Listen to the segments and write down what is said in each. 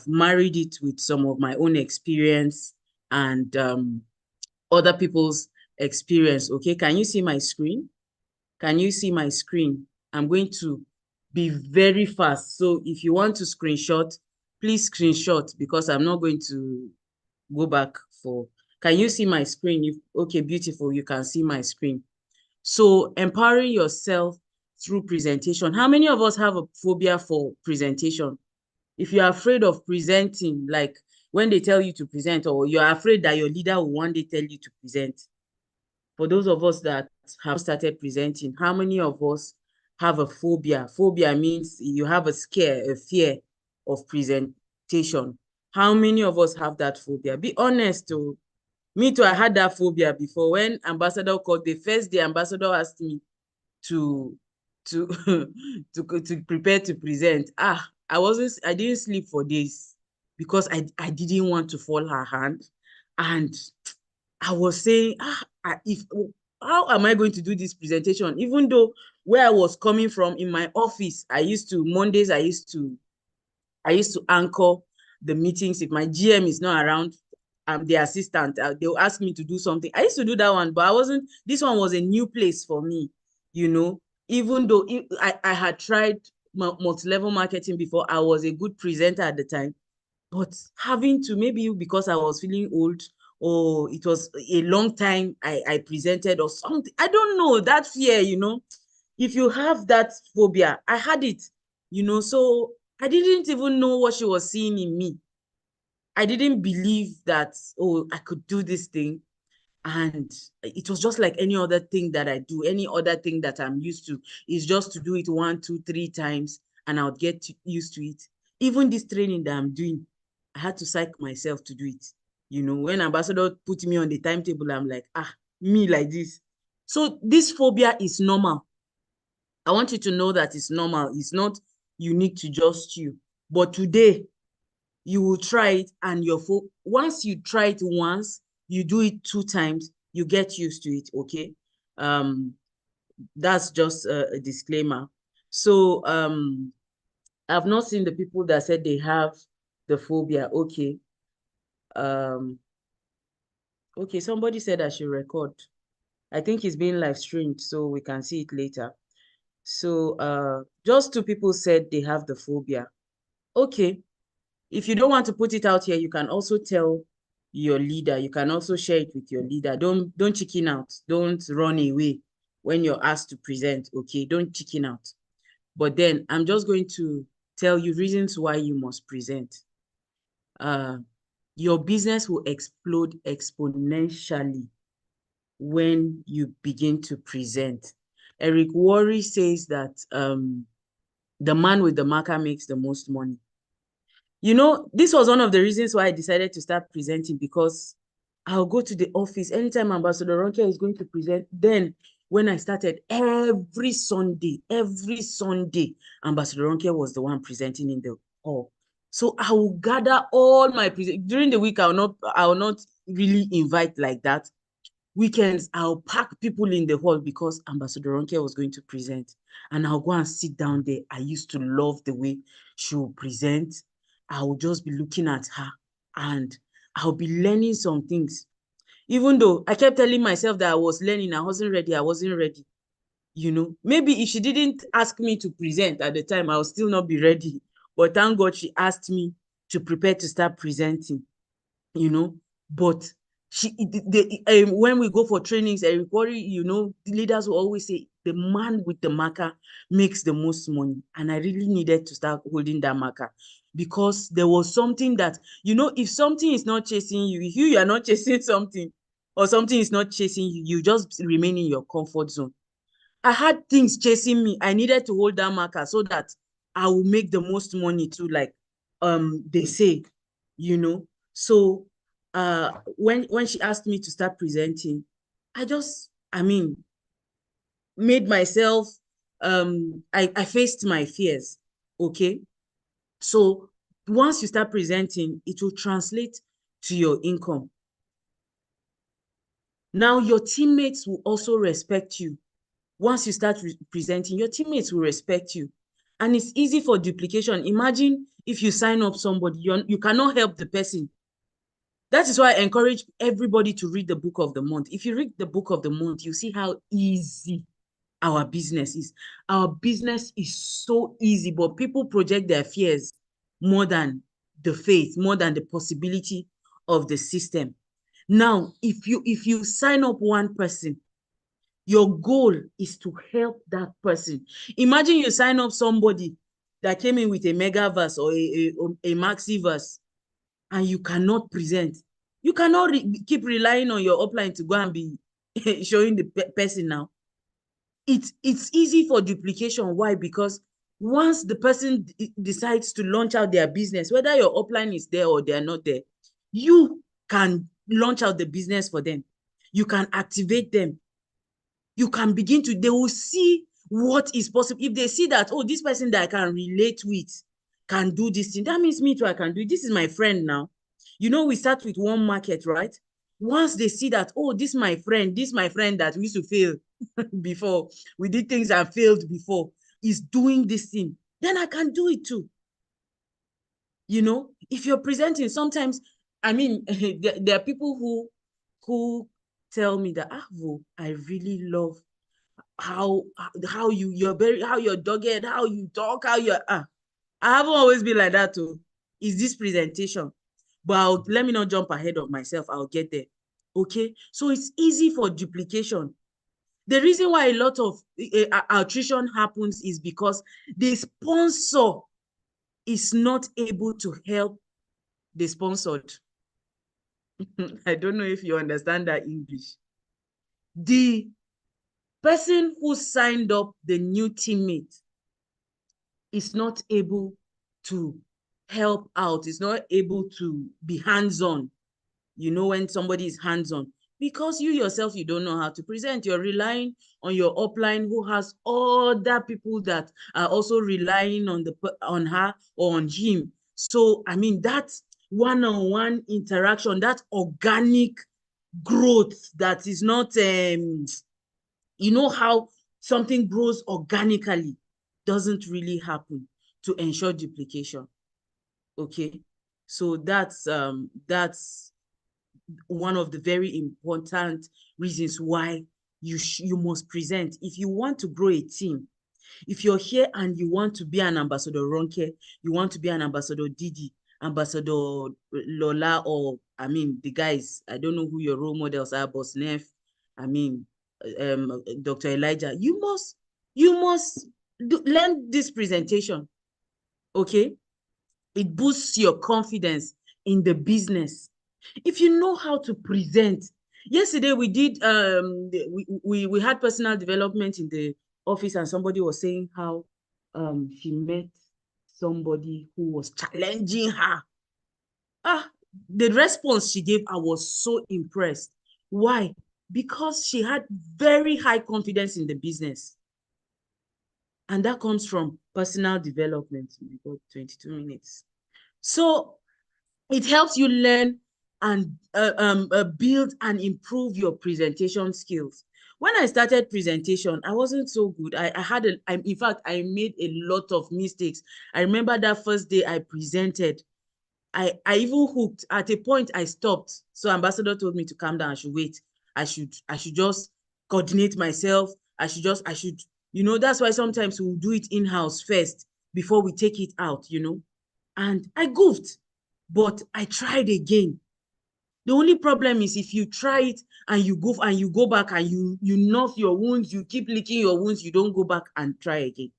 I've married it with some of my own experience and other people's experience. Okay, can you see my screen? Can you see my screen? I'm going to be very fast. So if you want to screenshot, please screenshot because I'm not going to go back for. Can you see my screen? Okay, beautiful. You can see my screen. So empowering yourself through presentation. How many of us have a phobia for presentation? If you're afraid of presenting, like when they tell you to present, or you're afraid that your leader will one day tell you to present, for those of us that have started presenting, how many of us have a phobia? Phobia means you have a scare, a fear of presentation. How many of us have that phobia? Be honest. Oh. Me too, I had that phobia before. When Ambassador called, the first day Ambassador asked me to to to prepare to present. I didn't sleep for days because I didn't want to fall her hand. And I was saying, how am I going to do this presentation? Even though where I was coming from in my office, Mondays, I used to anchor the meetings. If my GM is not around, I'm the assistant. They'll ask me to do something. I used to do that one, but this one was a new place for me, even though I had tried multi-level marketing before. I was a good presenter at the time, but having to, maybe because I was feeling old, or it was a long time I presented or something. I don't know, that fear, if you have that phobia, I had it, so I didn't even know what she was seeing in me. I didn't believe that, oh, I could do this thing. And it was just like any other thing that I do, any other thing that I'm used to, is just to do it 1, 2, 3 times, and I would get used to it. Even this training that I'm doing, I had to psych myself to do it. When Ambassador put me on the timetable, I'm like, me like this. So this phobia is normal. I want you to know that it's normal. It's not unique to just you. But today, you will try it, and once you try it once, you do it 2 times, you get used to it. Okay. That's just a disclaimer. So I've not seen the people that said they have the phobia. Okay. Okay, somebody said I should record. I think it's being live streamed, so we can see it later. So just 2 people said they have the phobia. Okay. If you don't want to put it out here, you can also tell your leader. You can also share it with your leader. Don't chicken out. Don't run away when you're asked to present. Okay, don't chicken out. But then I'm just going to tell you reasons why you must present. Your business will explode exponentially when you begin to present. Eric Worre says that the man with the marker makes the most money. This was one of the reasons why I decided to start presenting, because I'll go to the office anytime Ambassador Ronke is going to present. Then when I started, every Sunday, Ambassador Ronke was the one presenting in the hall. So I will gather all my during the week. I will not really invite like that. Weekends, I'll pack people in the hall because Ambassador Ronke was going to present, and I'll go and sit down there. I used to love the way she would present. I will just be looking at her, and I'll be learning some things. Even though I kept telling myself that I was learning, I wasn't ready. Maybe if she didn't ask me to present at the time, I would still not be ready. But thank God she asked me to prepare to start presenting, but when we go for trainings, Eric Worre, the leaders will always say the man with the marker makes the most money. And I really needed to start holding that marker, because there was something that, if something is not chasing you, if you are not chasing something, or something is not chasing you, you just remain in your comfort zone. I had things chasing me. I needed to hold that marker so that I will make the most money too, like they say, So when she asked me to start presenting, made myself, I faced my fears. Okay. So once you start presenting, it will translate to your income. Now your teammates will also respect you. Once you start presenting, your teammates will respect you. And it's easy for duplication. Imagine if you sign up somebody, you cannot help the person. That is why I encourage everybody to read the book of the month. If you read the book of the month, you see how easy our business is. Our business is so easy, but people project their fears more than the faith, more than the possibility of the system. Now, if you sign up one person, your goal is to help that person. Imagine you sign up somebody that came in with a mega verse or a maxi verse, and you cannot present. You cannot keep relying on your upline to go and be showing the person now. It's easy for duplication. Why? Because once the person decides to launch out their business, whether your upline is there or they are not there, you can launch out the business for them. You can activate them. You can begin to, they will see what is possible. If they see that, oh, this person that I can relate with can do this thing, that means me too, I can do it. This is my friend now. You know, we start with one market, right? Once they see that, oh, this my friend that we used to fail before, we did things and failed before, is doing this thing, then I can do it too. You know, if you're presenting, sometimes, I mean, there are people who tell me that, Avo, I really love how you're dogged, how you talk, how you're I haven't always been like that too. Is this presentation? But let me not jump ahead of myself. I'll get there. Okay. So it's easy for duplication. The reason why a lot of attrition happens is because the sponsor is not able to help the sponsored. I don't know if you understand that English. The person who signed up the new teammate is not able to help out, is not able to be hands-on. You know, when somebody is hands-on, because you yourself, you don't know how to present. You're relying on your upline who has other people that are also relying on her or on him. So, I mean, that one-on-one interaction, that organic growth that is not, you know how something grows organically, doesn't really happen to ensure duplication. Okay, so that's one of the very important reasons why you must present. If you want to grow a team, if you're here and you want to be an ambassador Ronke, you want to be an ambassador Didi, ambassador Lola, or I mean the guys, I don't know who your role models are, Boss Neff, I mean Dr. Elijah, you must learn this presentation. Okay, it boosts your confidence in the business. If you know how to present. Yesterday we did we had personal development in the office, and somebody was saying how she met somebody who was challenging her. The response she gave, I was so impressed. Why? Because she had very high confidence in the business. And that comes from personal development. We got 22 minutes. So it helps you learn and build and improve your presentation skills. When I started presentation, I wasn't so good. In fact, I made a lot of mistakes. I remember that first day I presented, I even hooked. At a point, I stopped. So ambassador told me to calm down. I should wait. I should just coordinate myself. I should, you know, that's why sometimes we'll do it in-house first before we take it out, you know. And I goofed, but I tried again. The only problem is if you try it and you goof and you go back and you nurse your wounds, you keep licking your wounds, you don't go back and try again.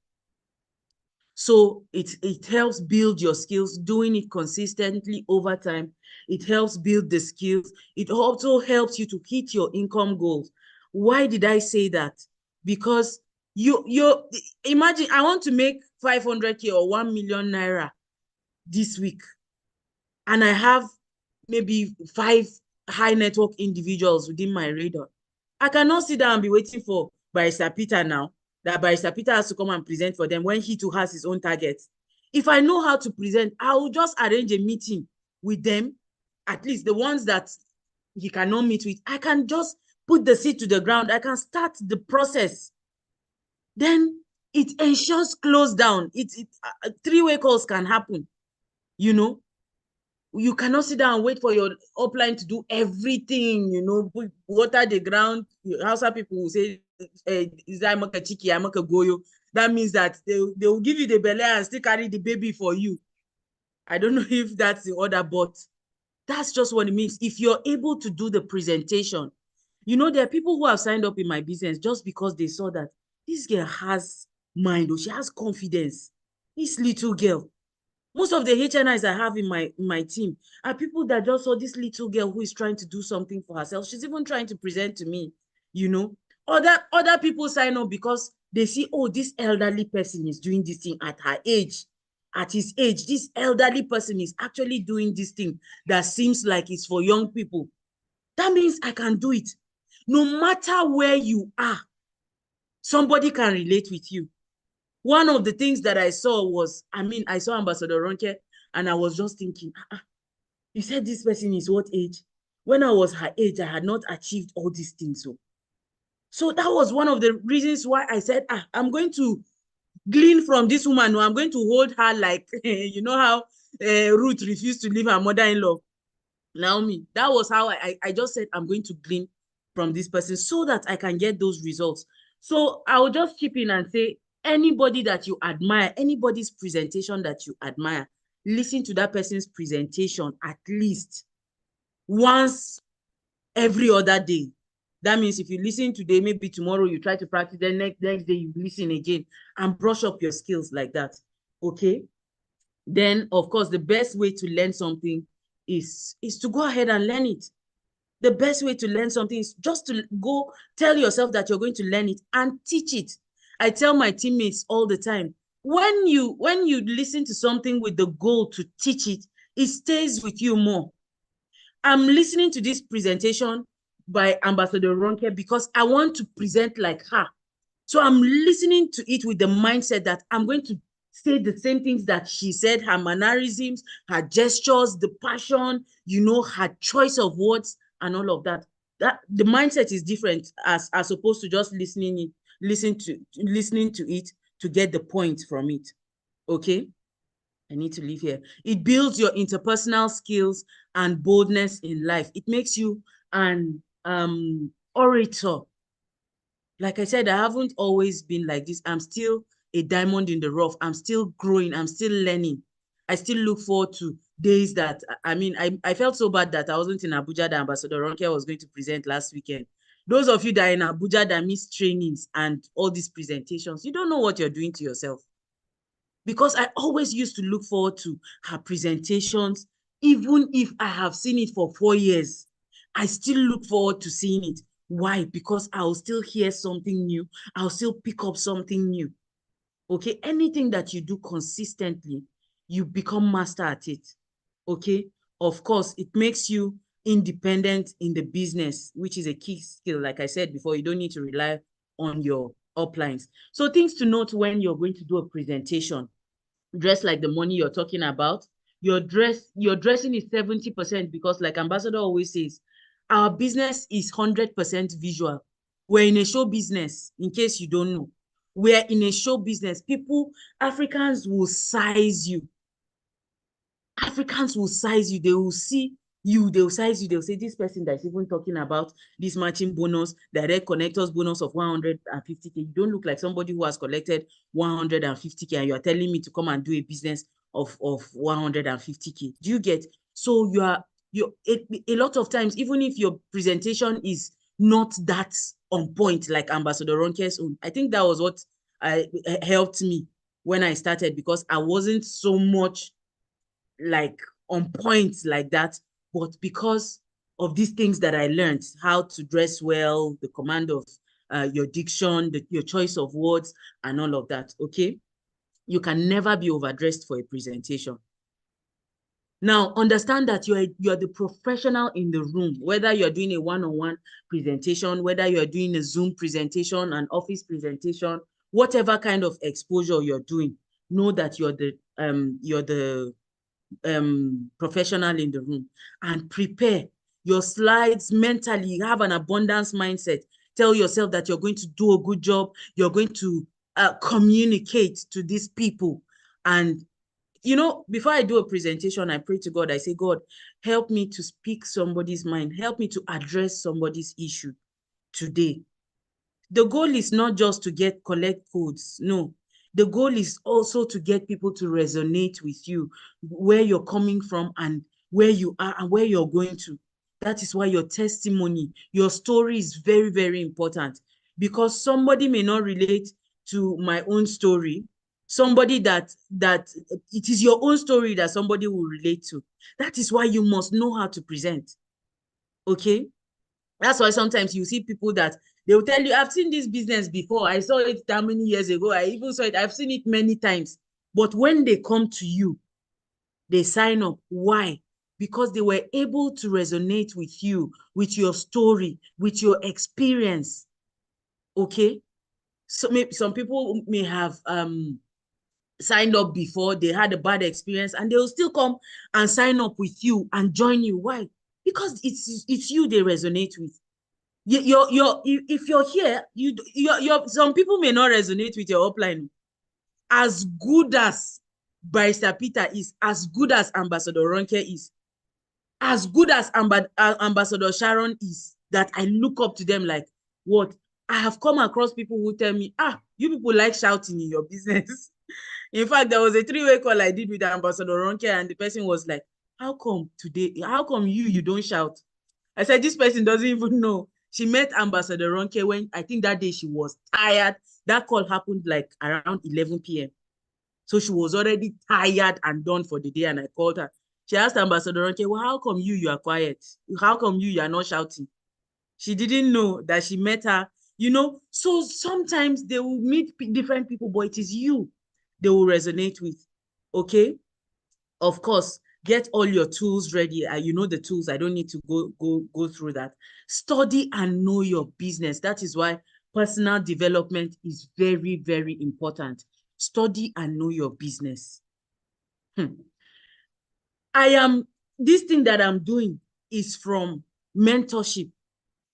So it helps build your skills, doing it consistently over time. It helps build the skills. It also helps you to hit your income goals. Why did I say that? Because you imagine, I want to make 500K or 1 million naira this week, and I have maybe 5 high network individuals within my radar. I cannot sit down and be waiting for Barrister Peter now, that Barrister Peter has to come and present for them when he too has his own targets. If I know how to present, I will just arrange a meeting with them, at least the ones that he cannot meet with. I can just put the seed to the ground. I can start the process. Then it ensures close down. Three-way calls can happen. You know, you cannot sit down and wait for your upline to do everything, you know, water the ground. Hausa people will say, that means that they will give you the belly and still carry the baby for you. I don't know if that's the order, but that's just what it means. If you're able to do the presentation, you know, there are people who have signed up in my business just because they saw that this girl has mind, or she has confidence. This little girl. Most of the HNIs I have in my team are people that just saw this little girl who is trying to do something for herself. She's even trying to present to me, you know. Other people sign up because they see, oh, this elderly person is doing this thing at her age. At his age, this elderly person is actually doing this thing that seems like it's for young people. That means I can do it. No matter where you are, somebody can relate with you. One of the things that I saw was, I saw Ambassador Ronke, and I was just thinking, you said this person is what age? When I was her age, I had not achieved all these things. So that was one of the reasons why I said, I'm going to glean from this woman. I'm going to hold her like, you know how Ruth refused to leave her mother-in-law, Naomi. That was how I just said, I'm going to glean from this person so that I can get those results. So I'll just chip in and say, anybody that you admire, anybody's presentation that you admire, listen to that person's presentation at least once every other day. That means if you listen today, maybe tomorrow you try to practice, then next day you listen again and brush up your skills like that. Okay? Then, of course, the best way to learn something is to go ahead and learn it. The best way to learn something is just to go tell yourself that you're going to learn it and teach it. I tell my teammates all the time, when you listen to something with the goal to teach it, it stays with you more. I'm listening to this presentation by Ambassador Ronke because I want to present like her. So I'm listening to it with the mindset that I'm going to say the same things that she said, her mannerisms, her gestures, the passion, you know, her choice of words and all of that. That the mindset is different as opposed to just listening to it to get the point from it. Okay? I need to leave here. It builds your interpersonal skills and boldness in life. It makes you an orator. Like I said, I haven't always been like this. I'm still a diamond in the rough. I'm still growing. I'm still learning. I still look forward to days that, I felt so bad that I wasn't in Abuja that Ambassador Ronke was going to present last weekend. Those of you that are in Abuja that miss trainings and all these presentations, you don't know what you're doing to yourself. Because I always used to look forward to her presentations, even if I have seen it for 4 years. I still look forward to seeing it. Why? Because I'll still hear something new. I'll still pick up something new. Okay? Anything that you do consistently, you become master at it. Okay? Of course, it makes you independent in the business, which is a key skill. Like I said before, you don't need to rely on your uplines. So things to note when you're going to do a presentation: dress like the money you're talking about. Your dressing is 70%, because like Ambassador always says, our business is 100% visual. We're in a show business, in case you don't know. We're in a show business. Africans will size you. Africans will size you. They will see you, they'll size you, they'll say, this person that's even talking about this matching bonus, direct connectors bonus of 150K, you don't look like somebody who has collected 150K and you're telling me to come and do a business of 150K. Do you get? So a lot of times, even if your presentation is not that on point like Ambassador Ronke's own, I think that was what helped me when I started, because I wasn't so much like on point like that, but because of these things that I learned, how to dress well, the command of your diction, your choice of words, and all of that, okay? You can never be overdressed for a presentation. Now, understand that you're the professional in the room, whether you're doing a one-on-one presentation, whether you're doing a Zoom presentation, an office presentation, whatever kind of exposure you're doing, know that you're the professional in the room, and prepare your slides mentally. Have an abundance mindset. Tell yourself that you're going to do a good job. You're going to communicate to these people, and you know, before I do a presentation, I pray to God. I say, God, help me to speak somebody's mind. Help me to address somebody's issue today. The goal is not just to collect codes. No, the goal is also to get people to resonate with you, where you're coming from and where you are and where you're going to. That is why your testimony, your story is very, very important, because somebody may not relate to my own story. Somebody that it is your own story that somebody will relate to. That is why you must know how to present. Okay? That's why sometimes you see people that they will tell you, I've seen this business before. I saw it that many years ago. I even saw it. I've seen it many times. But when they come to you, they sign up. Why? Because they were able to resonate with you, with your story, with your experience. Okay? So maybe some people may have signed up before, they had a bad experience, and they will still come and sign up with you and join you. Why? Because it's you they resonate with. If you're here, some people may not resonate with your upline. As good as Barrister Peter is, as good as Ambassador Ronke is, as good as Ambassador Sharon is, that I look up to them like, what? I have come across people who tell me, you people like shouting in your business. In fact, there was a 3-way call I did with Ambassador Ronke, and the person was like, how come you don't shout? I said, this person doesn't even know. She met Ambassador Ronke when I think that day she was tired. That call happened like around 11 p.m. So she was already tired and done for the day, and I called her. She asked Ambassador Ronke, well, how come you are quiet? How come you are not shouting? She didn't know that she met her, you know. So sometimes they will meet different people, but it is you they will resonate with. Okay? Of course, get all your tools ready. You know the tools. I don't need to go through that. Study and know your business. That is why personal development is very, very important. Study and know your business. This thing that I'm doing is from mentorship,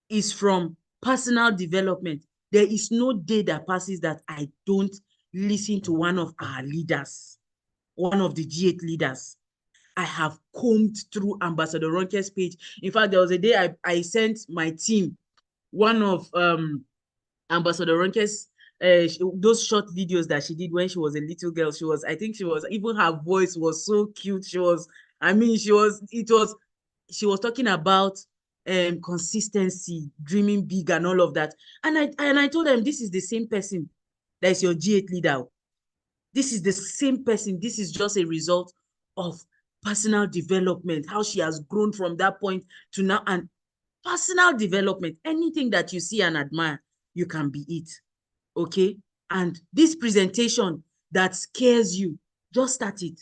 is from personal development. There is no day that passes that I don't listen to one of our leaders, one of the G8 leaders. I have combed through Ambassador Ronke's page. In fact, there was a day I sent my team one of Ambassador Ronke's those short videos that she did when she was a little girl. Even her voice was so cute. She was talking about consistency, dreaming big and all of that. And I told them, this is the same person that is your G8 leader. This is the same person. This is just a result of personal development, how she has grown from that point to now. And personal development, anything that you see and admire, you can be it. Okay? And this presentation that scares you, just start it.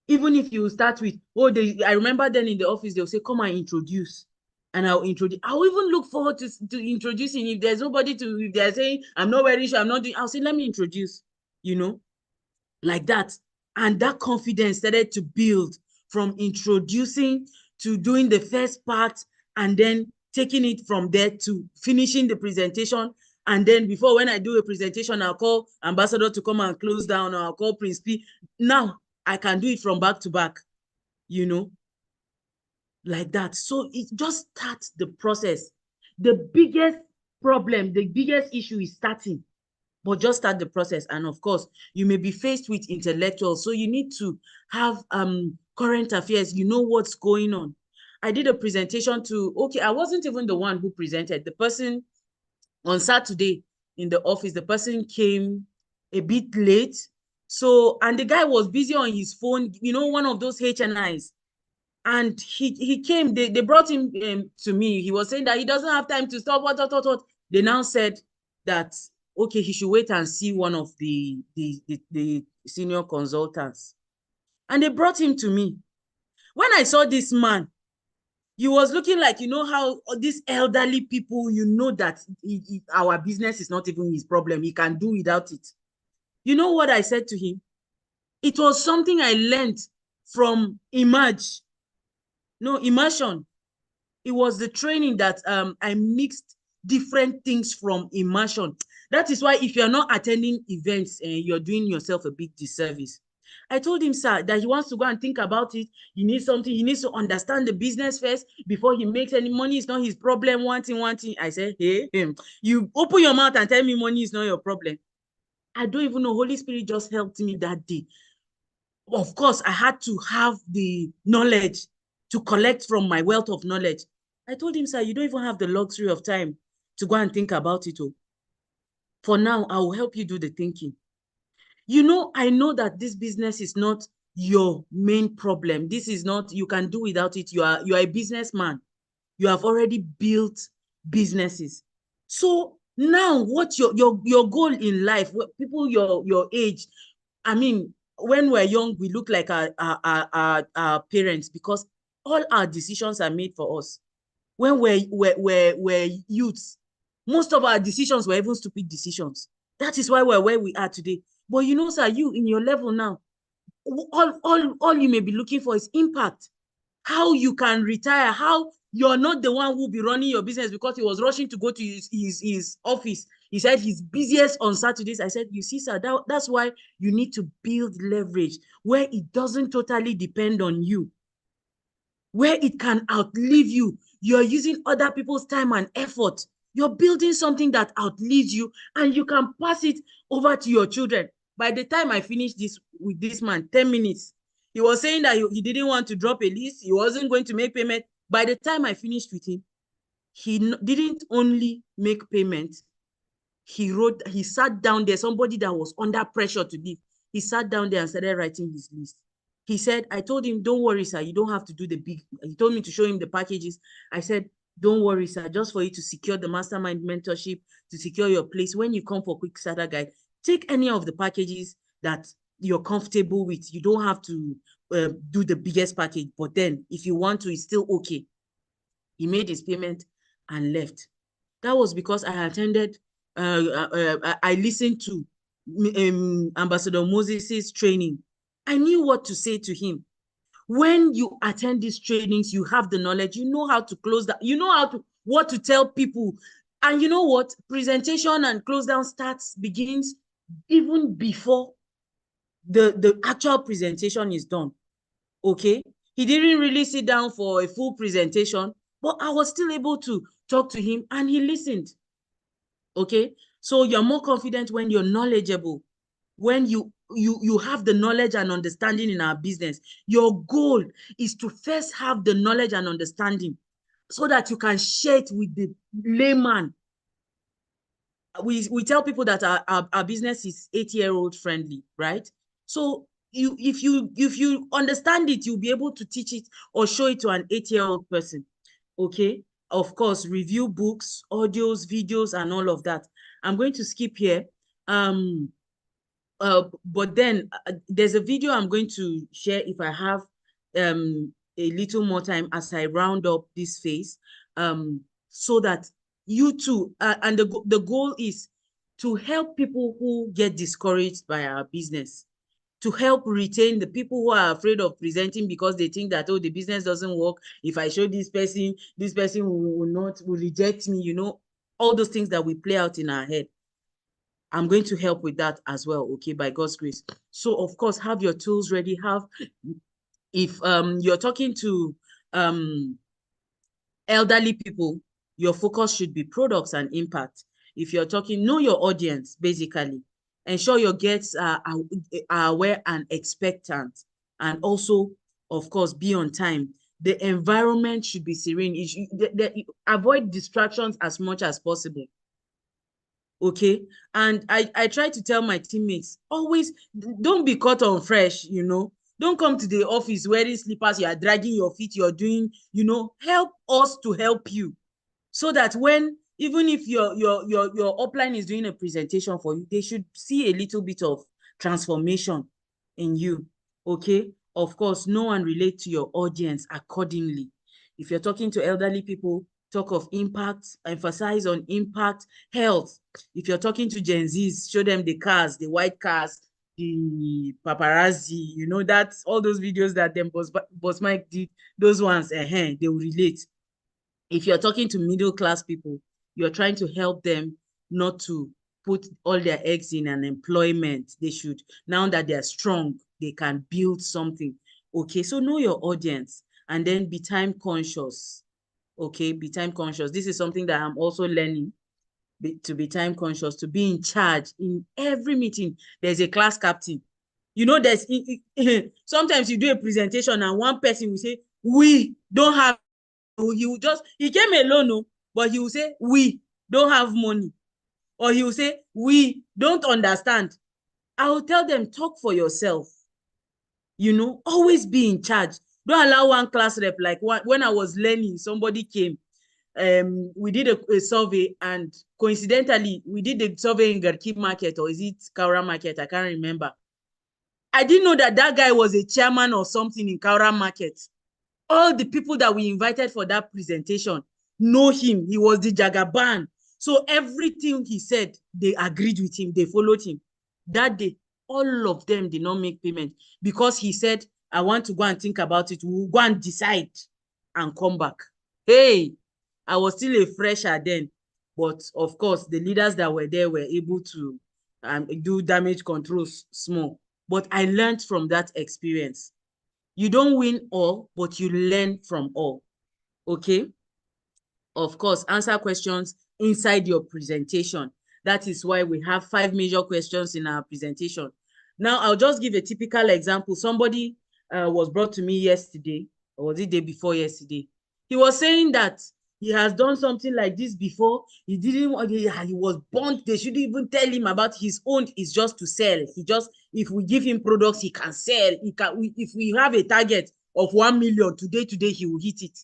Even if you start with, I remember then in the office, they'll say, come and introduce. And I'll introduce. I'll even look forward to introducing. If there's nobody if they're saying, I'm not very sure, I'm not doing, I'll say, let me introduce, you know, like that. And that confidence started to build from introducing to doing the first part, and then taking it from there to finishing the presentation. And then before, when I do a presentation, I'll call Ambassador to come and close down, or I'll call Prince P. Now I can do it from back to back, you know, like that. So it just starts the process. The biggest problem, the biggest issue is starting, but just start the process. And of course, you may be faced with intellectuals, so you need to have current affairs, you know what's going on. I did a presentation I wasn't even the one who presented. The person on Saturday in the office, the person came a bit late. So, and the guy was busy on his phone, you know, one of those HNIs. And he came, they brought him to me. He was saying that he doesn't have time to stop, what. They now said that, okay, he should wait and see one of the senior consultants. And they brought him to me. When I saw this man, he was looking like, you know how these elderly people, you know that our business is not even his problem. He can do without it. You know what I said to him? It was something I learned from Immersion. It was the training that I mixed different things from Immersion. That is why if you're not attending events, you're doing yourself a big disservice. I told him, sir, that he wants to go and think about it. He needs something. He needs to understand the business first before he makes any money. It's not his problem. One thing. I said, hey, you open your mouth and tell me money is not your problem. I don't even know. Holy Spirit just helped me that day. Of course, I had to have the knowledge to collect from my wealth of knowledge. I told him, sir, you don't even have the luxury of time to go and think about it. Oh. For now, I will help you do the thinking. You know, I know that this business is not your main problem. This is not, you can do without it. You are a businessman. You have already built businesses. So now what your goal in life, people your age, I mean, when we're young, we look like our parents because all our decisions are made for us. When we're youths, most of our decisions were even stupid decisions. That is why we're where we are today. But you know, sir, you in your level now, all you may be looking for is impact. How you can retire, how you're not the one who will be running your business because he was rushing to go to his office. He said he's busiest on Saturdays. I said, you see, sir, that's why you need to build leverage where it doesn't totally depend on you, where it can outlive you. You're using other people's time and effort. You're building something that outlives you, and you can pass it over to your children. By the time I finished this with this man, 10 minutes, he was saying that he didn't want to drop a list. He wasn't going to make payment. By the time I finished with him, he didn't only make payment. He sat down there, somebody that was under pressure to leave. He sat down there and started writing his list. He said, I told him, don't worry, sir, you don't have to do the big. He told me to show him the packages. I said, don't worry, sir, just for you to secure the mastermind mentorship, to secure your place. When you come for Quick Starter Guide, take any of the packages that you're comfortable with. You don't have to do the biggest package, but then if you want to, it's still okay. He made his payment and left. That was because I attended, I listened to Ambassador Moses's training. I knew what to say to him. When you attend these trainings, you have the knowledge, you know how to close that, you know what to tell people. And you know what? Presentation and close down begins even before the actual presentation is done. Okay? He didn't really sit down for a full presentation, but I was still able to talk to him and he listened. Okay? So you're more confident when you're knowledgeable, when you have the knowledge and understanding in our business. Your goal is to first have the knowledge and understanding so that you can share it with the layman. We tell people that our business is 8-year-old friendly, right? So if you understand it, you'll be able to teach it or show it to an 8-year-old person. Okay? Of course, review books, audios, videos, and all of that. I'm going to skip here. But then there's a video I'm going to share if I have a little more time as I round up this phase, so that you too, and the goal is to help people who get discouraged by our business, to help retain the people who are afraid of presenting because they think that, oh, the business doesn't work. If I show this person will reject me, you know, all those things that we play out in our head. I'm going to help with that as well, okay, by God's grace. So, of course, have your tools ready. If you're talking to elderly people, your focus should be products and impact. If you're talking, know your audience, basically. Ensure your guests are aware and expectant. And also, of course, be on time. The environment should be serene. Avoid distractions as much as possible. Okay, and I try to tell my teammates, always don't be caught on fresh, you know. Don't come to the office wearing slippers, you are dragging your feet, you're doing, you know, help us to help you, so that when, even if your upline is doing a presentation for you, they should see a little bit of transformation in you. Okay, of course, know and relate to your audience accordingly. If you're talking to elderly people, talk of impact, emphasize on impact. Health, if you're talking to Gen Zs, show them the cars, the white cars, the paparazzi, you know, that's all those videos that them Boss Mike did, those ones, they will relate. If you're talking to middle class people, you're trying to help them not to put all their eggs in an employment. They should, now that they're strong, they can build something. Okay, so know your audience and then be time conscious. Okay, be time conscious. This is something that I'm also learning, to be time conscious, to be in charge. In every meeting, there's a class captain. You know, there's sometimes you do a presentation and one person will say, we don't have, he came alone, no, but he will say, we don't have money. Or he will say, we don't understand. I will tell them, talk for yourself. You know, always be in charge. Don't allow one class rep, like when I was learning, somebody came. We did a survey, and coincidentally, we did the survey in Garki Market, or is it Kaura Market? I can't remember. I didn't know that that guy was a chairman or something in Kaura Market. All the people that we invited for that presentation know him. He was the Jagaban. So everything he said, they agreed with him. They followed him. That day, all of them did not make payment because he said, I want to go and think about it. We'll go and decide and come back. Hey, I was still a fresher then. But of course, the leaders that were there were able to do damage controls small. But I learned from that experience. You don't win all, but you learn from all. Okay? Of course, answer questions inside your presentation. That is why we have 5 major questions in our presentation. Now, I'll just give a typical example. Somebody was brought to me yesterday, or was it day before yesterday? He was saying that he has done something like this before. He didn't, he was burnt. They shouldn't even tell him about his own. Is just to sell. He just, if we give him products, he can sell. If we have a target of 1 million today, he will hit it.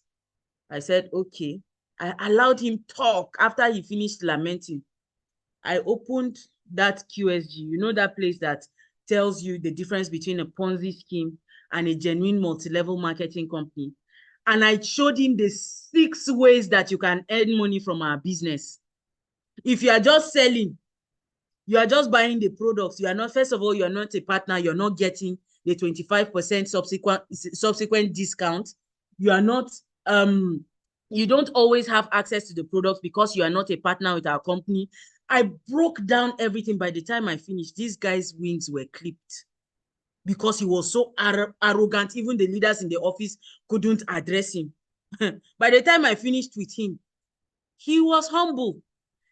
I said, okay. I allowed him talk. After he finished lamenting, I opened that QSG. You know, that place that tells you the difference between a Ponzi scheme and a genuine multi-level marketing company. And I showed him the 6 ways that you can earn money from our business. If you are just selling, you are just buying the products. You are not, first of all, you are not a partner. You're not getting the 25% subsequent discount. You are not, you don't always have access to the products because you are not a partner with our company. I broke down everything. By the time I finished, these guys' wings were clipped because he was so arrogant. Even the leaders in the office couldn't address him. By the time I finished with him, he was humble,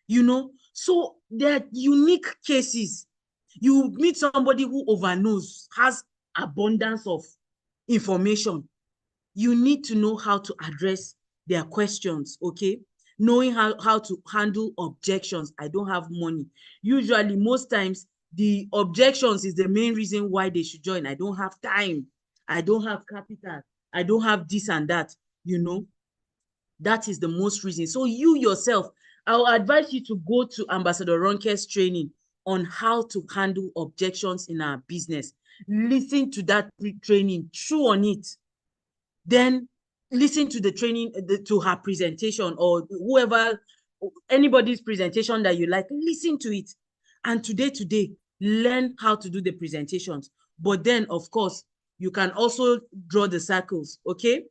you know. So there are unique cases. You meet somebody who overknows, has abundance of information. You need to know how to address their questions, okay? Knowing how to handle objections. I don't have money. Usually, most times, the objections is the main reason why they should join. I don't have time. I don't have capital. I don't have this and that, you know. That is the most reason. So you yourself, I'll advise you to go to Ambassador Ronke's training on how to handle objections in our business. Listen to that training, chew on it. Then listen to the training, to her presentation, or whoever, anybody's presentation that you like, listen to it. And today, learn how to do the presentations. But then, of course, you can also draw the circles, okay?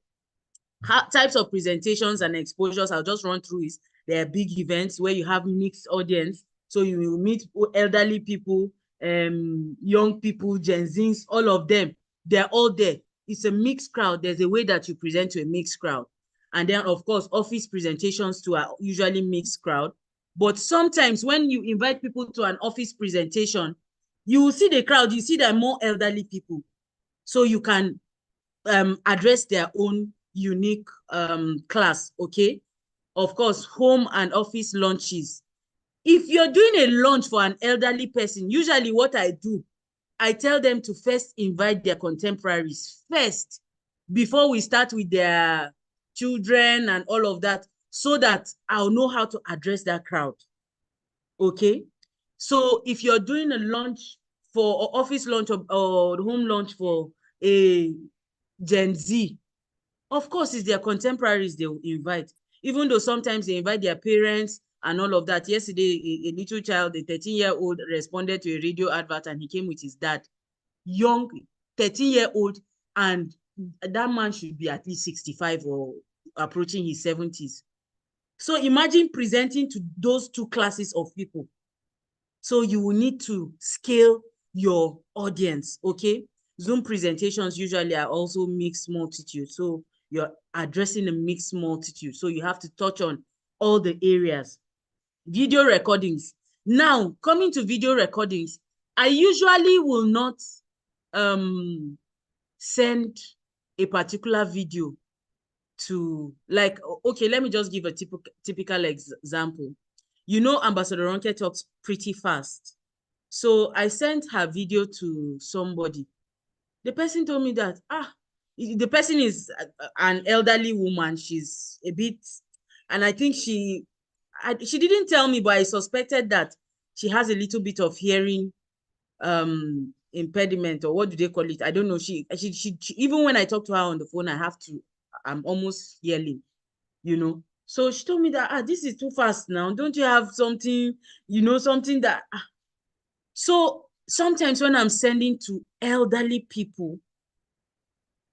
Types of presentations and exposures, I'll just run through is there are big events where you have mixed audience. So you will meet elderly people, young people, Gen Zs, all of them. They're all there. It's a mixed crowd. There's a way that you present to a mixed crowd. And then, of course, office presentations to are usually mixed crowd. But sometimes when you invite people to an office presentation, you will see the crowd, you see there are more elderly people. So you can address their own unique class, okay? Of course, home and office lunches. If you're doing a lunch for an elderly person, usually what I do, I tell them to first invite their contemporaries first before we start with their children and all of that, so that I'll know how to address that crowd, okay? So if you're doing a lunch for office lunch or home lunch for a Gen Z, of course, it's their contemporaries they will invite, even though sometimes they invite their parents and all of that. Yesterday, a little child, a 13-year-old, responded to a radio advert and he came with his dad. Young, 13-year-old, and that man should be at least 65 or approaching his 70s. So imagine presenting to those 2 classes of people. So you will need to scale your audience, okay? Zoom presentations usually are also mixed multitude. So you're addressing a mixed multitude. So you have to touch on all the areas. Video recordings. Now, coming to video recordings, I usually will not send a particular video to, like, okay, let me just give a typical example. You know, Ambassador Ronke talks pretty fast. So I sent her video to somebody. The person told me that, the person is an elderly woman. She's a bit, and I think she didn't tell me, but I suspected that she has a little bit of hearing impediment, or what do they call it? I don't know. She even when I talk to her on the phone, I'm almost yelling, you know. So she told me that, this is too fast now. Don't you have something, something that, So sometimes when I'm sending to elderly people,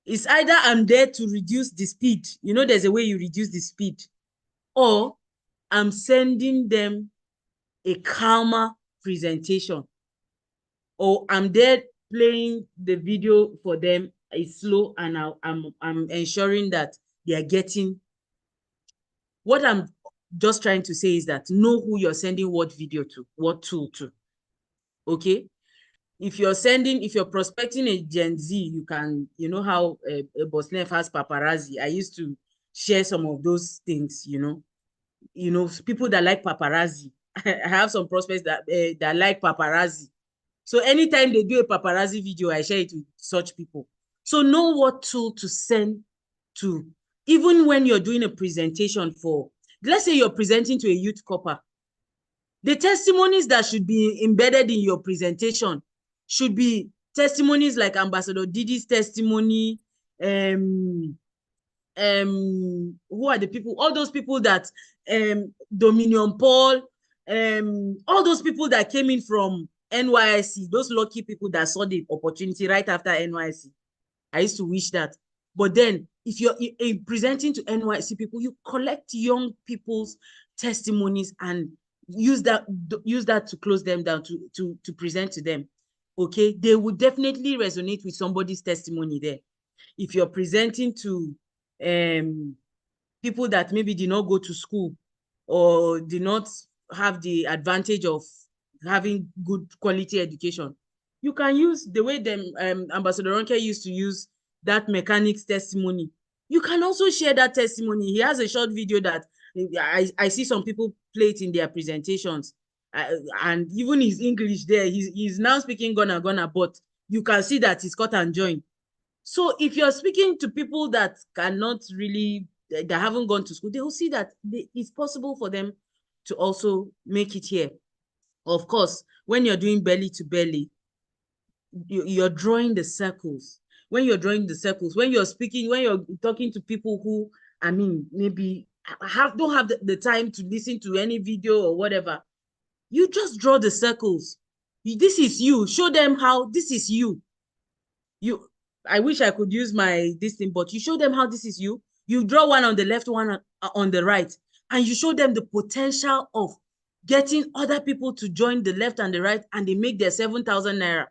it's either I'm there to reduce the speed. You know, there's a way you reduce the speed, or I'm sending them a calmer presentation, or I'm there playing the video for them. It's slow, and I'm ensuring that they are getting. What I'm just trying to say is that know who you're sending what video to, what tool to. Okay. If you're prospecting a Gen Z, you can, you know how Bosnef has paparazzi. I used to share some of those things, people that like paparazzi. I have some prospects that like paparazzi. So anytime they do a paparazzi video, I share it with such people. So know what tool to send to. Even when you're doing a presentation for, let's say you're presenting to a youth corper, the testimonies that should be embedded in your presentation should be testimonies like Ambassador Didi's testimony. Who are the people? All those people that Dominion Paul, all those people that came in from NYSC, those lucky people that saw the opportunity right after NYSC. I used to wish that. But then if you're presenting to NYSC people, you collect young people's testimonies and use that to close them down, to present to them. Okay, they would definitely resonate with somebody's testimony there. If you're presenting to people that maybe did not go to school or did not have the advantage of having good quality education, you can use the way Ambassador Ronke used to use that mechanic's testimony. You can also share that testimony. He has a short video that I see some people play it in their presentations, and even his English there, he's now speaking Ghana, but you can see that he's cut and join. So if you're speaking to people that cannot really, that haven't gone to school, they will see that it's possible for them to also make it here. Of course, when you're doing belly to belly, you're drawing the circles. When you're drawing the circles, when you're speaking, when you're talking to people who, maybe don't have the time to listen to any video or whatever, you just draw the circles. This is you. Show them how this is you. I wish I could use this thing, but you show them how this is you. You draw one on the left, one on the right, and you show them the potential of getting other people to join the left and the right, and they make their 7,000 naira.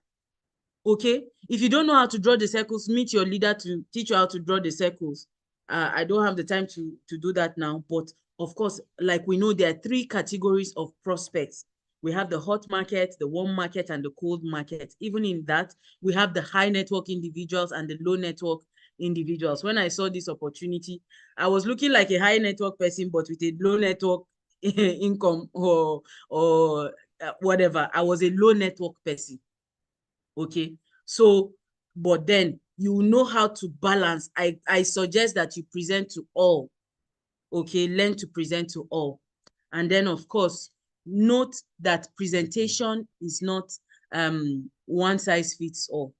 Okay, if you don't know how to draw the circles, meet your leader to teach you how to draw the circles. I don't have the time to do that now, but of course, like we know, there are 3 categories of prospects. We have the hot market, the warm market, and the cold market. Even in that, we have the high network individuals and the low network individuals. When I saw this opportunity, I was looking like a high network person, but with a low network income or whatever. I was a low network person. Okay, so, but then you know how to balance. I suggest that you present to all. Okay, learn to present to all. And then, of course, note that presentation is not one size fits all.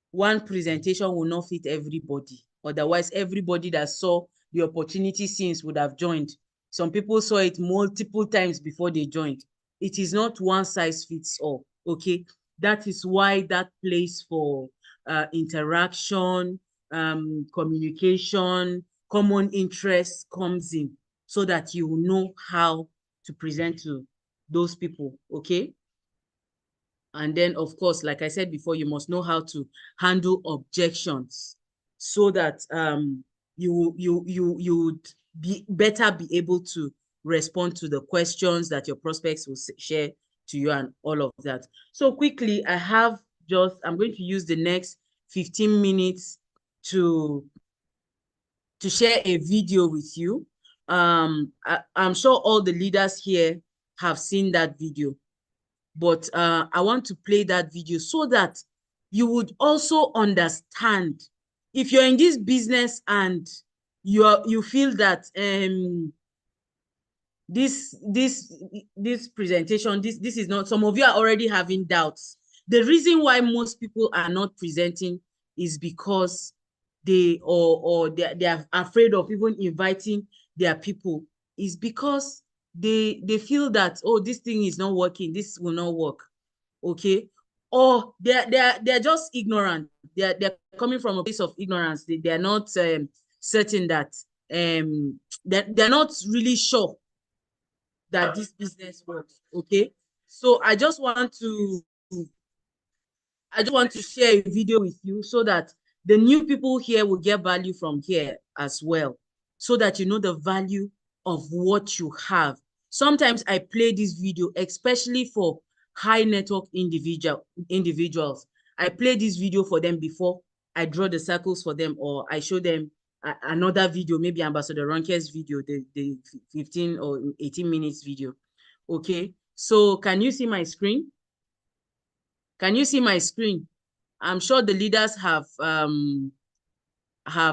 One presentation will not fit everybody. Otherwise, everybody that saw the opportunity since would have joined. Some people saw it multiple times before they joined. It is not one size fits all. Okay, that is why that place for interaction, communication, common interests comes in, so that you know how to present to those people. Okay, And then, of course, like I said before, you must know how to handle objections so that you would be able to respond to the questions that your prospects will share to you and all of that. So quickly, I'm going to use the next 15 minutes to share a video with you. I'm sure all the leaders here have seen that video, but I want to play that video so that you would also understand. If you're in this business and you feel that this presentation, this is not, some of you are already having doubts. The reason why most people are not presenting is because they are afraid of even inviting their people, is because they feel that, oh, this thing is not working, this will not work, okay? Or they're just ignorant. They're coming from a place of ignorance. They're not certain that they're not really sure that this business works, okay? So I just want to share a video with you so that the new people here will get value from here as well, so that you know the value of what you have. Sometimes I play this video, especially for high network individuals. I play this video for them before I draw the circles for them, or I show them another video, maybe Ambassador Ronke's video, the 15 or 18 minutes video. Okay, so can you see my screen? Can you see my screen? I'm sure the leaders have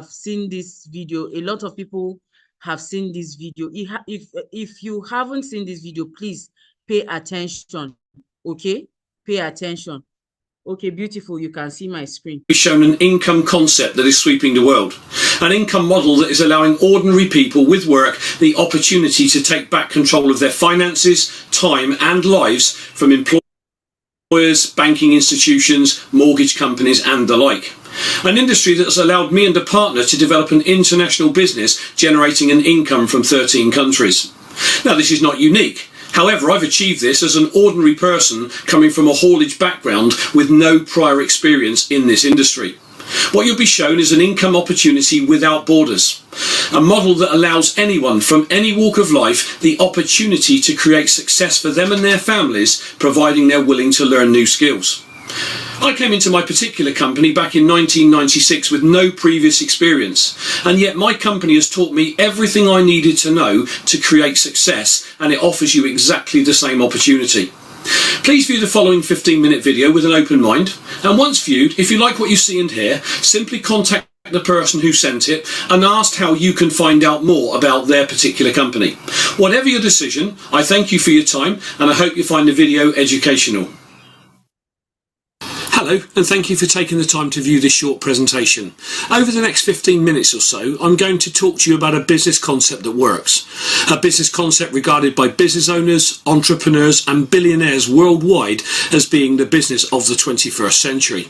seen this video. A lot of people have seen this video. If you haven't seen this video, please pay attention. Okay, pay attention. Okay, beautiful. You can see my screen. We've shown an income concept that is sweeping the world. An income model that is allowing ordinary people with work the opportunity to take back control of their finances, time and lives from employers, banking institutions, mortgage companies and the like. An industry that has allowed me and a partner to develop an international business generating an income from 13 countries. Now, this is not unique. However, I've achieved this as an ordinary person coming from a haulage background with no prior experience in this industry. What you'll be shown is an income opportunity without borders. A model that allows anyone from any walk of life the opportunity to create success for them and their families, providing they're willing to learn new skills. I came into my particular company back in 1996 with no previous experience, and yet my company has taught me everything I needed to know to create success, and it offers you exactly the same opportunity. Please view the following 15-minute video with an open mind, and once viewed, if you like what you see and hear, simply contact the person who sent it and ask how you can find out more about their particular company. Whatever your decision, I thank you for your time, and I hope you find the video educational. Hello, and thank you for taking the time to view this short presentation. Over the next 15 minutes or so, I'm going to talk to you about a business concept that works. A business concept regarded by business owners, entrepreneurs and billionaires worldwide as being the business of the 21st century.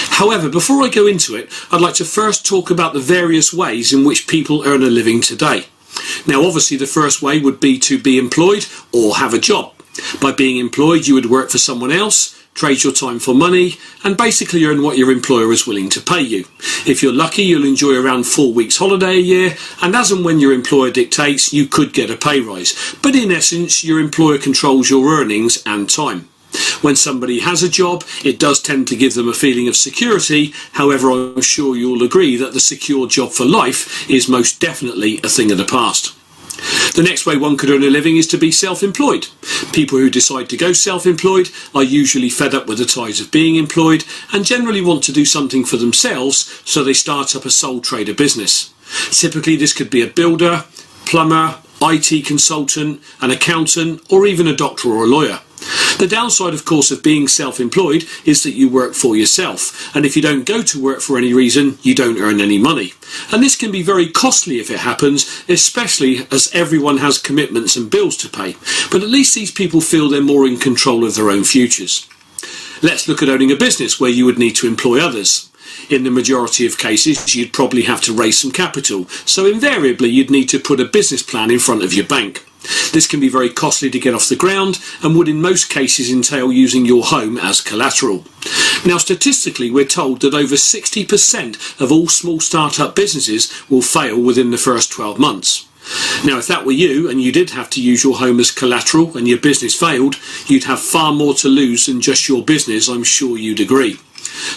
However, before I go into it, I'd like to first talk about the various ways in which people earn a living today. Now, obviously, the first way would be to be employed or have a job. By being employed, you would work for someone else, trade your time for money, and basically earn what your employer is willing to pay you. If you're lucky, you'll enjoy around 4 weeks holiday a year, and as and when your employer dictates, you could get a pay rise. But in essence, your employer controls your earnings and time. When somebody has a job, it does tend to give them a feeling of security. However, I'm sure you'll agree that the secure job for life is most definitely a thing of the past. The next way one could earn a living is to be self-employed. People who decide to go self-employed are usually fed up with the ties of being employed and generally want to do something for themselves, so they start up a sole trader business. Typically this could be a builder, plumber, IT consultant, an accountant, or even a doctor or a lawyer. The downside, of course, of being self-employed is that you work for yourself, and if you don't go to work for any reason, you don't earn any money. And this can be very costly if it happens, especially as everyone has commitments and bills to pay. But at least these people feel they're more in control of their own futures. Let's look at owning a business where you would need to employ others. In the majority of cases, you'd probably have to raise some capital, so invariably you'd need to put a business plan in front of your bank. This can be very costly to get off the ground and would in most cases entail using your home as collateral. Now, statistically, we're told that over 60% of all small startup businesses will fail within the first 12 months. Now, if that were you and you did have to use your home as collateral and your business failed, you'd have far more to lose than just your business, I'm sure you'd agree.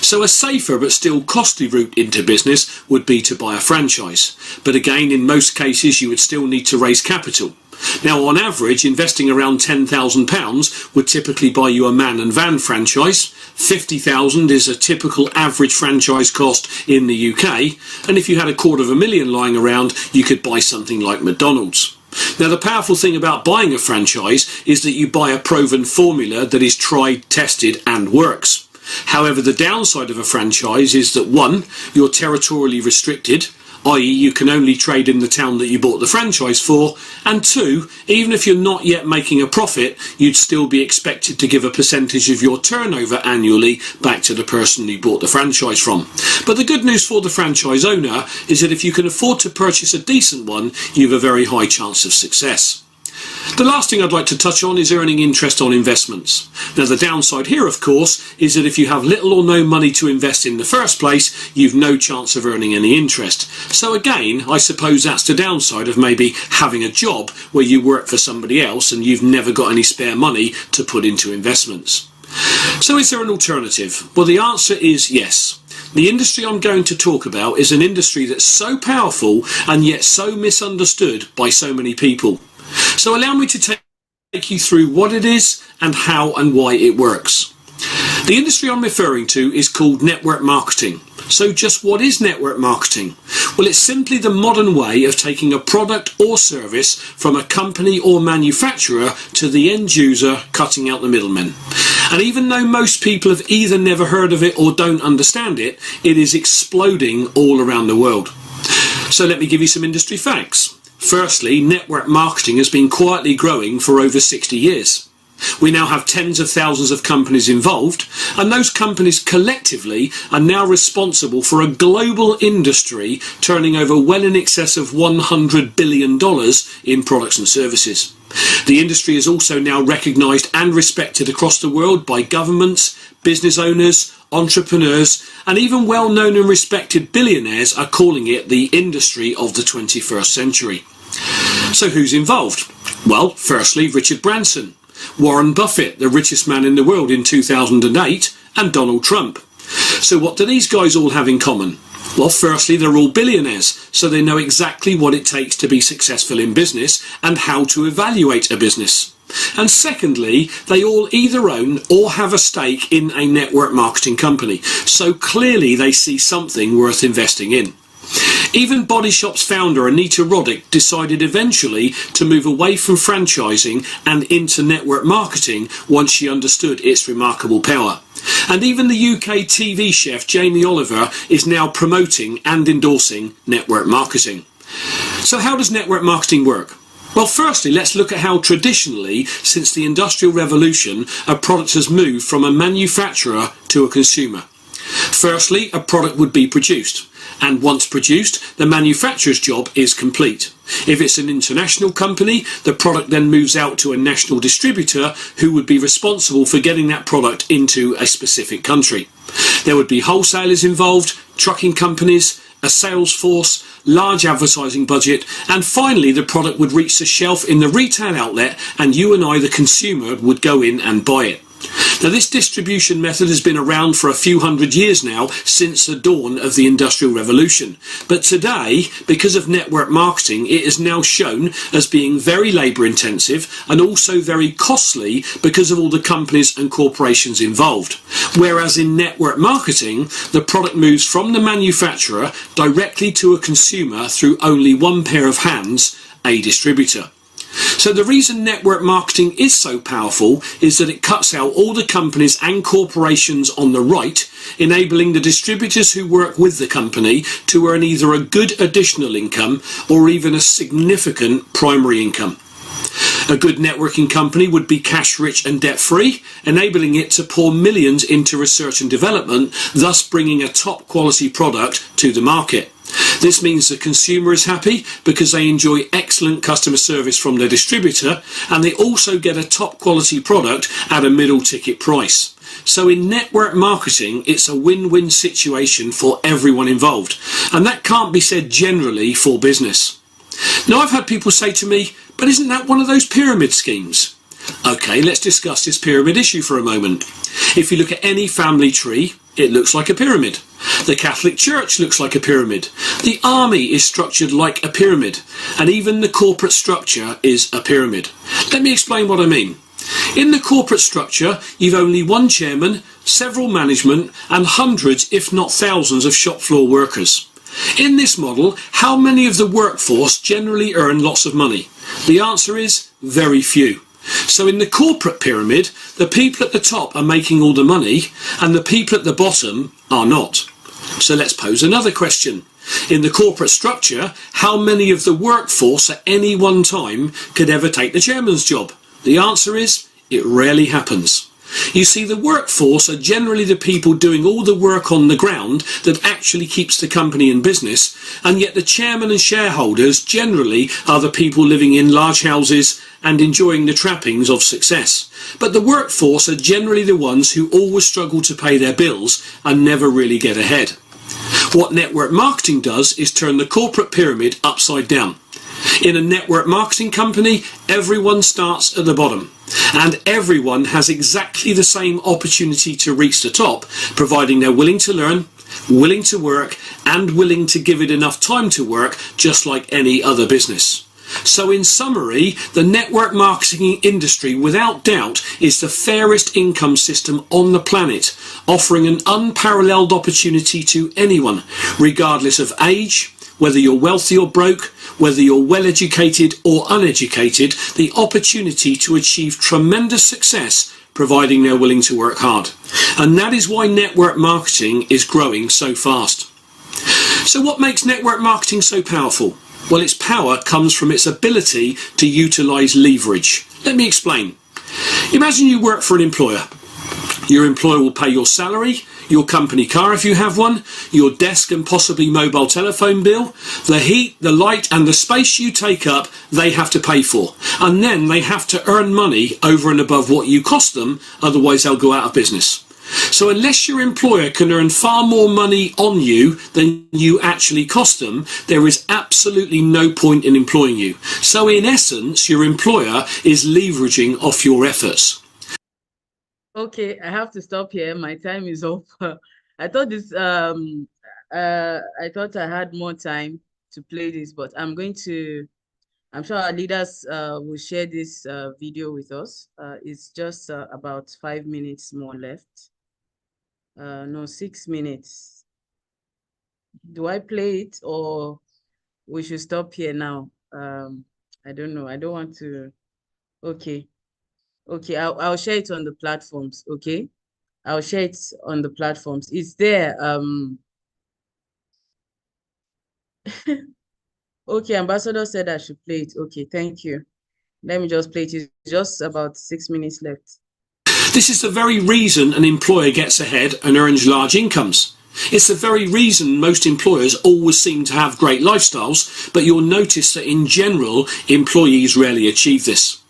So a safer but still costly route into business would be to buy a franchise. But again, in most cases, you would still need to raise capital. Now, on average, investing around £10,000 would typically buy you a man and van franchise. £50,000 is a typical average franchise cost in the UK. And if you had £250,000 lying around, you could buy something like McDonald's. Now, the powerful thing about buying a franchise is that you buy a proven formula that is tried, tested and works. However, the downside of a franchise is that 1, you're territorially restricted, i.e. you can only trade in the town that you bought the franchise for, and 2, even if you're not yet making a profit, you'd still be expected to give a percentage of your turnover annually back to the person you bought the franchise from. But the good news for the franchise owner is that if you can afford to purchase a decent one, you have a very high chance of success. The last thing I'd like to touch on is earning interest on investments. Now, the downside here, of course, is that if you have little or no money to invest in the first place, you've no chance of earning any interest. So again, I suppose that's the downside of maybe having a job where you work for somebody else and you've never got any spare money to put into investments. So is there an alternative? Well, the answer is yes. The industry I'm going to talk about is an industry that's so powerful and yet so misunderstood by so many people. So allow me to take you through what it is and how and why it works. The industry I'm referring to is called network marketing. So just what is network marketing? Well, it's simply the modern way of taking a product or service from a company or manufacturer to the end user, cutting out the middlemen. And even though most people have either never heard of it or don't understand it, it is exploding all around the world. So let me give you some industry facts. Firstly, network marketing has been quietly growing for over 60 years. We now have tens of thousands of companies involved, and those companies collectively are now responsible for a global industry turning over well in excess of $100 billion in products and services. The industry is also now recognised and respected across the world by governments, business owners, entrepreneurs, and even well-known and respected billionaires are calling it the industry of the 21st century. So who's involved? Well, firstly, Richard Branson, Warren Buffett, the richest man in the world in 2008, and Donald Trump. So what do these guys all have in common? Well, firstly, they're all billionaires, so they know exactly what it takes to be successful in business and how to evaluate a business. And secondly, they all either own or have a stake in a network marketing company, so clearly they see something worth investing in. Even Body Shop's founder Anita Roddick decided eventually to move away from franchising and into network marketing once she understood its remarkable power. And even the UK TV chef Jamie Oliver is now promoting and endorsing network marketing. So how does network marketing work? Well, firstly, let's look at how traditionally, since the Industrial Revolution, a product has moved from a manufacturer to a consumer. Firstly, a product would be produced, and once produced, the manufacturer's job is complete. If it's an international company, the product then moves out to a national distributor who would be responsible for getting that product into a specific country. There would be wholesalers involved, trucking companies, a sales force, large advertising budget, and finally the product would reach the shelf in the retail outlet and you and I, the consumer, would go in and buy it. Now, this distribution method has been around for a few hundred years now, since the dawn of the Industrial Revolution. But today, because of network marketing, it is now shown as being very labour intensive and also very costly because of all the companies and corporations involved. Whereas in network marketing, the product moves from the manufacturer directly to a consumer through only one pair of hands, a distributor. So the reason network marketing is so powerful is that it cuts out all the companies and corporations on the right, enabling the distributors who work with the company to earn either a good additional income or even a significant primary income. A good networking company would be cash rich and debt free, enabling it to pour millions into research and development, thus bringing a top quality product to the market. This means the consumer is happy because they enjoy excellent customer service from their distributor, and they also get a top quality product at a middle ticket price. So in network marketing, it's a win-win situation for everyone involved, and that can't be said generally for business. Now, I've had people say to me, but isn't that one of those pyramid schemes? Okay, let's discuss this pyramid issue for a moment. If you look at any family tree, it looks like a pyramid. The Catholic Church looks like a pyramid. The army is structured like a pyramid. And even the corporate structure is a pyramid. Let me explain what I mean. In the corporate structure, you've only one chairman, several management, and hundreds, if not thousands, of shop floor workers. In this model, how many of the workforce generally earn lots of money? The answer is very few. So in the corporate pyramid, the people at the top are making all the money and the people at the bottom are not. So let's pose another question. In the corporate structure, how many of the workforce at any one time could ever take the chairman's job? The answer is, it rarely happens. You see, the workforce are generally the people doing all the work on the ground that actually keeps the company in business, and yet the chairman and shareholders generally are the people living in large houses and enjoying the trappings of success. But the workforce are generally the ones who always struggle to pay their bills and never really get ahead. What network marketing does is turn the corporate pyramid upside down. In a network marketing company, everyone starts at the bottom, and everyone has exactly the same opportunity to reach the top, providing they're willing to learn, willing to work, and willing to give it enough time to work, just like any other business. So in summary, the network marketing industry without doubt is the fairest income system on the planet, offering an unparalleled opportunity to anyone, regardless of age, whether you're wealthy or broke, whether you're well educated or uneducated, the opportunity to achieve tremendous success, providing they're willing to work hard. And that is why network marketing is growing so fast. So what makes network marketing so powerful? Well, its power comes from its ability to utilize leverage. Let me explain. Imagine you work for an employer. Your employer will pay your salary, your company car if you have one, your desk and possibly mobile telephone bill, the heat, the light and the space you take up, they have to pay for. And then they have to earn money over and above what you cost them, otherwise they'll go out of business. So unless your employer can earn far more money on you than you actually cost them, there is absolutely no point in employing you. So in essence, your employer is leveraging off your efforts. Okay, I have to stop here. My time is up. I thought I thought I had more time to play this, but I'm sure our leaders will share this video with us. It's just about 5 minutes more left. No, 6 minutes. Do I play it or we should stop here now? I don't know. I don't want to. Okay. Okay, I'll share it on the platforms, okay? I'll share it on the platforms. It's there. Okay, Ambassador said I should play it. Okay, thank you. Let me just play it. It's just about 6 minutes left. This is the very reason an employer gets ahead and earns large incomes. It's the very reason most employers always seem to have great lifestyles, but you'll notice that in general, employees rarely achieve this.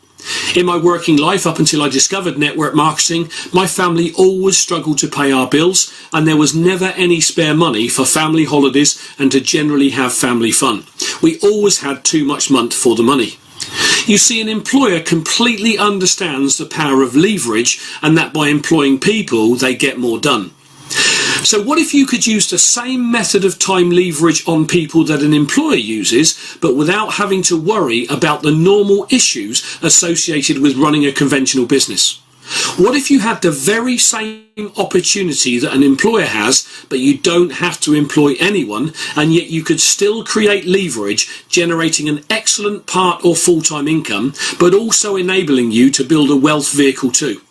In my working life, up until I discovered network marketing, my family always struggled to pay our bills, and there was never any spare money for family holidays and to generally have family fun. We always had too much month for the money. You see, an employer completely understands the power of leverage, and that by employing people, they get more done. So what if you could use the same method of time leverage on people that an employer uses, but without having to worry about the normal issues associated with running a conventional business? What if you had the very same opportunity that an employer has, but you don't have to employ anyone, and yet you could still create leverage, generating an excellent part or full-time income, but also enabling you to build a wealth vehicle too?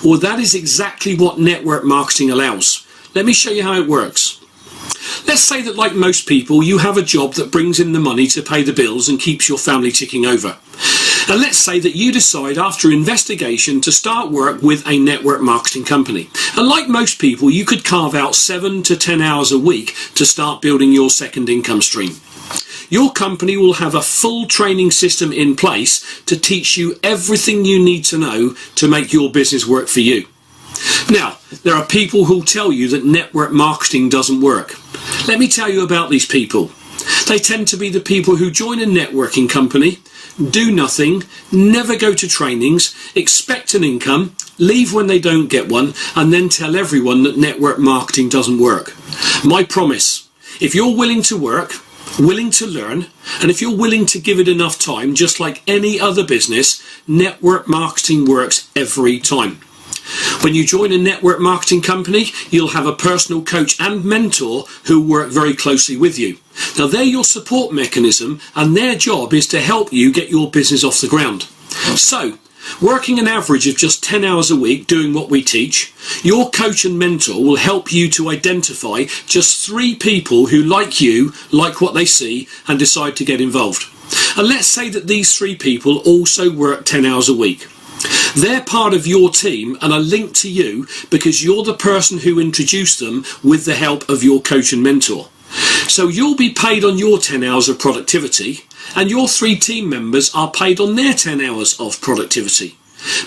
Well, that is exactly what network marketing allows. Let me show you how it works. Let's say that, like most people, you have a job that brings in the money to pay the bills and keeps your family ticking over. And let's say that you decide after investigation to start work with a network marketing company. And like most people, you could carve out 7 to 10 hours a week to start building your second income stream. Your company will have a full training system in place to teach you everything you need to know to make your business work for you. Now, there are people who'll tell you that network marketing doesn't work. Let me tell you about these people. They tend to be the people who join a networking company, do nothing, never go to trainings, expect an income, leave when they don't get one, and then tell everyone that network marketing doesn't work. My promise, if you're willing to work, willing to learn, and if you're willing to give it enough time, just like any other business, network marketing works every time. When you join a network marketing company, you'll have a personal coach and mentor who work very closely with you. Now, they're your support mechanism, and their job is to help you get your business off the ground. So, working an average of just 10 hours a week doing what we teach, your coach and mentor will help you to identify just 3 people who, like you, like what they see and decide to get involved. And let's say that these 3 people also work 10 hours a week. They're part of your team and are linked to you because you're the person who introduced them with the help of your coach and mentor. So you'll be paid on your 10 hours of productivity, and your 3 team members are paid on their 10 hours of productivity.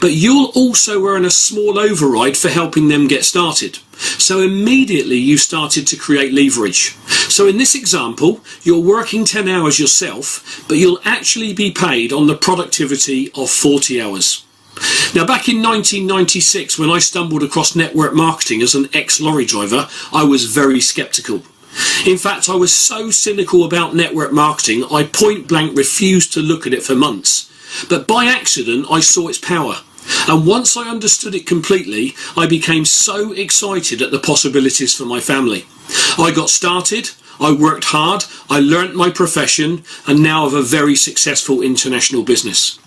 But you'll also earn a small override for helping them get started. So immediately you started to create leverage. So in this example, you're working 10 hours yourself, but you'll actually be paid on the productivity of 40 hours. Now, back in 1996, when I stumbled across network marketing as an ex-lorry driver, I was very skeptical. In fact, I was so cynical about network marketing, I point blank refused to look at it for months. But by accident, I saw its power. And once I understood it completely, I became so excited at the possibilities for my family. I got started, I worked hard, I learnt my profession, and now have a very successful international business.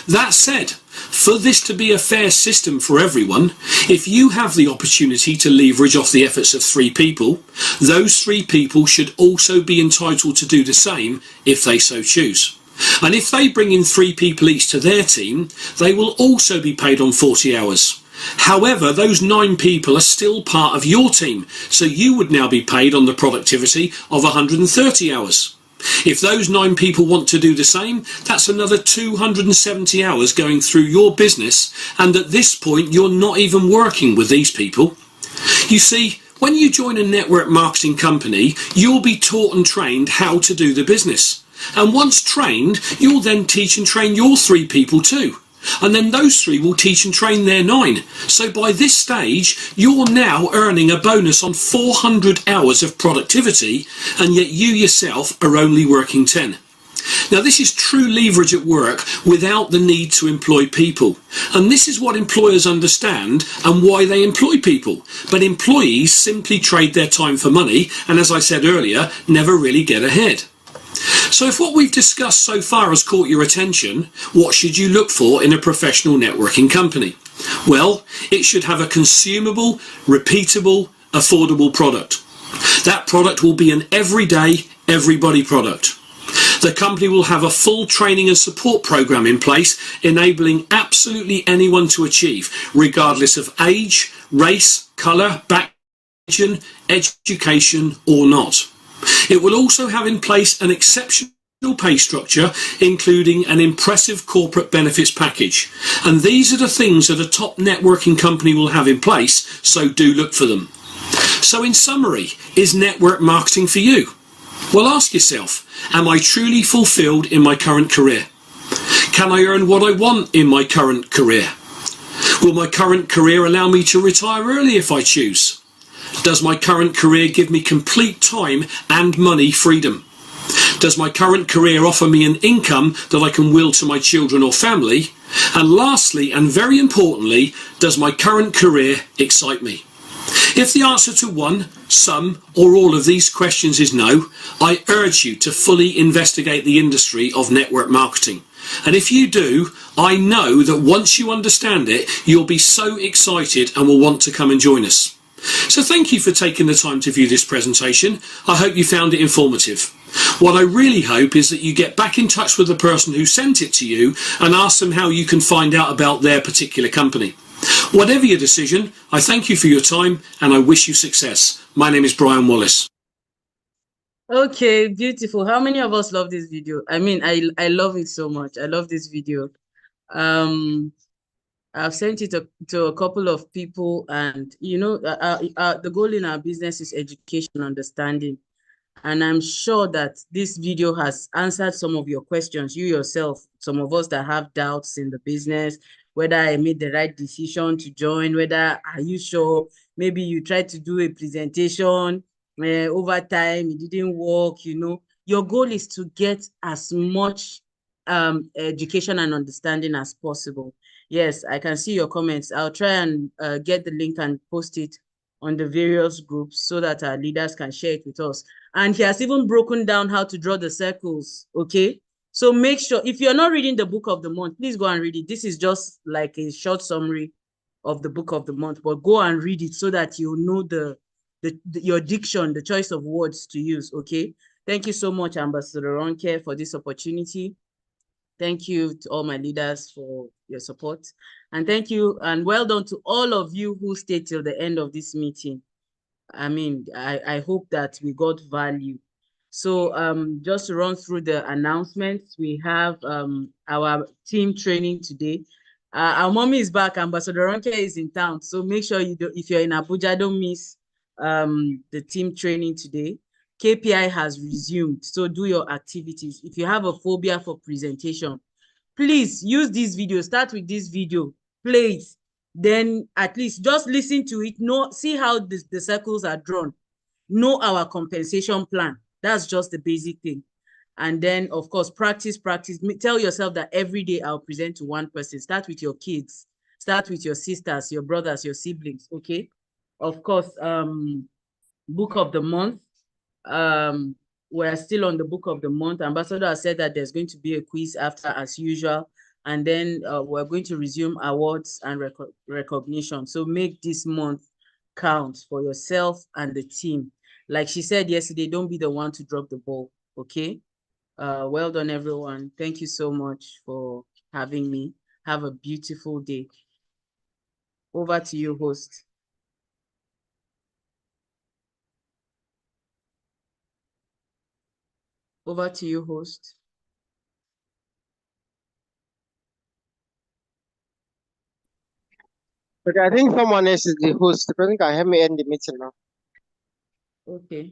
That said, for this to be a fair system for everyone, if you have the opportunity to leverage off the efforts of 3 people, those 3 people should also be entitled to do the same if they so choose. And if they bring in 3 people each to their team, they will also be paid on 40 hours. However, those 9 people are still part of your team, so you would now be paid on the productivity of 130 hours. If those 9 people want to do the same, that's another 270 hours going through your business, and at this point you're not even working with these people. You see, when you join a network marketing company, you'll be taught and trained how to do the business. And once trained, you'll then teach and train your 3 people too. And then those 3 will teach and train their 9. So by this stage, you're now earning a bonus on 400 hours of productivity, and yet you yourself are only working 10. Now, this is true leverage at work without the need to employ people. And this is what employers understand and why they employ people. But employees simply trade their time for money, and as I said earlier, never really get ahead. So if what we've discussed so far has caught your attention, what should you look for in a professional networking company? Well, it should have a consumable, repeatable, affordable product. That product will be an everyday, everybody product. The company will have a full training and support program in place, enabling absolutely anyone to achieve, regardless of age, race, colour, background, education or not. It will also have in place an exceptional pay structure, including an impressive corporate benefits package. And these are the things that a top networking company will have in place, so do look for them. So in summary, is network marketing for you? Well, ask yourself, am I truly fulfilled in my current career? Can I earn what I want in my current career? Will my current career allow me to retire early if I choose? Does my current career give me complete time and money freedom? Does my current career offer me an income that I can will to my children or family? And lastly, and very importantly, does my current career excite me? If the answer to one, some, or all of these questions is no, I urge you to fully investigate the industry of network marketing. And if you do, I know that once you understand it, you'll be so excited and will want to come and join us. So thank you for taking the time to view this presentation. I hope you found it informative. What I really hope is that you get back in touch with the person who sent it to you and ask them how you can find out about their particular company. Whatever your decision, I thank you for your time and I wish you success. My name is Brian Wallace. Okay, beautiful. How many of us love this video? I mean, I love it so much. I love this video. I've sent it to a couple of people, and you know, the goal in our business is education and understanding. And I'm sure that this video has answered some of your questions, you yourself, some of us that have doubts in the business, whether I made the right decision to join, whether are you sure, maybe you tried to do a presentation, over time, it didn't work, you know. Your goal is to get as much education and understanding as possible. Yes, I can see your comments. I'll try and get the link and post it on the various groups so that our leaders can share it with us. And he has even broken down how to draw the circles, okay? So make sure, if you're not reading the book of the month, please go and read it. This is just like a short summary of the book of the month, but go and read it so that you know your diction, the choice of words to use, okay? Thank you so much, Ambassador Ronke, for this opportunity. Thank you to all my leaders for your support. And thank you and well done to all of you who stayed till the end of this meeting. I mean, I hope that we got value. So just to run through the announcements, we have our team training today. Our mommy is back, Ambassador Ronke is in town. So make sure you do, if you're in Abuja, don't miss the team training today. KPI has resumed, so do your activities. If you have a phobia for presentation, please use this video. Start with this video, play it. Then at least just listen to it. Know, see how the circles are drawn. Know our compensation plan. That's just the basic thing. And then, of course, practice. Tell yourself that every day I'll present to one person. Start with your kids. Start with your sisters, your brothers, your siblings, okay? Of course, book of the month. We're still on the book of the month. Ambassador has said that there's going to be a quiz after as usual. And then we're going to resume awards and recognition. So make this month count for yourself and the team. Like she said yesterday, don't be the one to drop the ball, okay? Well done, everyone. Thank you so much for having me. Have a beautiful day. Over to you, host. Over to you, host. Okay, I think someone else is the host. The person can help me end the meeting now. Okay.